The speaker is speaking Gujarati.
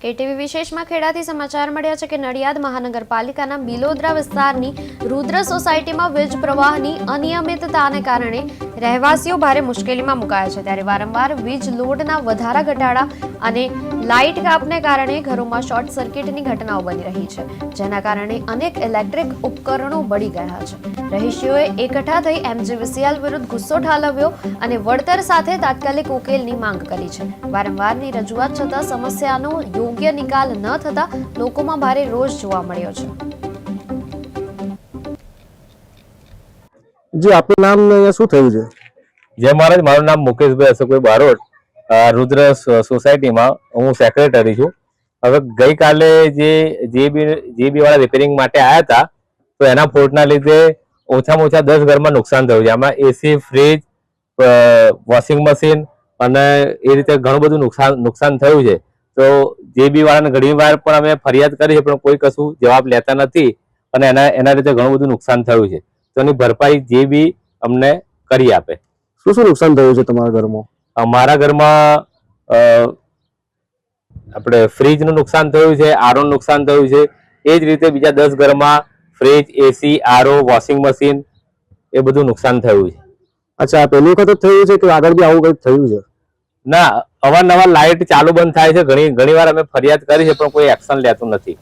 કેટીવી વિશેષમાં ખેડાથી સમાચાર મળ્યા છે કે નડિયાદ મહાનગરપાલિકાના બિલોદરા વિસ્તારની રુદ્ર સોસાયટીમાં વીજ પ્રવાહની અનિયમિતતાને કારણે રહેવાસીઓ ભારે મુશ્કેલીમાં મુકાયા છે। ત્યારે વારંવાર વીજ લોડના વધારા ઘટાડા અને લાઇટ કાપને કારણે ઘરોમાં શોર્ટ સર્કિટની ઘટનાઓ બની રહી છે, જેના કારણે અનેક ઇલેક્ટ્રિક ઉપકરણો બળી ગયા છે। રહીશીઓએ એકઠા થઈ MGVCL વિરુદ્ધ ગુસ્સો ઠાલવ્યો અને વળતર સાથે તાત્કાલિક ઉકેલની માંગ કરી છે। વારંવારની રજૂઆત છતાં સમસ્યાનો યોગ્ય નિકાલ ન થતા લોકોમાં ભારે રોષ જોવા મળ્યો છે। जी आपનું નામ ને શું થયું છે? જય મહારાજ, મારું નામ મુકેશભાઈ અશોકભાઈ બારોટ, રુદ્ર સોસાયટીમાં હું સેક્રેટરી છું। હવે ગઈકાલે જે જેબી વાળા રિપેરિંગ માટે આવ્યા હતા, તો એના ફોલ્ટના લીધે ઓછામાં ઓછા 10 ઘરમાં નુકસાન થયું છે। આમાં એસી, ફ્રીજ, વોશિંગ મશીન અને એ રીતે ઘણું બધું નુકસાન થયું છે। તો જેબી વાળાને ઘણીવાર પણ અમે ફરિયાદ કરી છે, પણ કોઈ કશું જવાબ લેતા નથી અને એના લીધે ઘણું બધું નુકસાન થયું છે। તો એની ભરપાઈ જેબી અમને કરી આપે। શું શું નુકસાન થયું છે તમારા ઘરમાં? અમારા ઘરમાં આપણે ફ્રીજનું નુકસાન થયું છે, આરઓનું નુકસાન થયું છે। એ જ રીતે બીજા 10 ઘરમાં ફ્રીજ, એસી, આરઓ, વોશિંગ મશીન એ બધું નુકસાન થયું છે। અચ્છા, પહેલી વખત જ થયું છે કે આગળ બી આવું કંઈક થયું છે? ના, અવારનવાર લાઇટ ચાલુ બંધ થાય છે। ઘણી વાર અમે ફરિયાદ કરી છે, પણ કોઈ એક્શન લેતું નથી।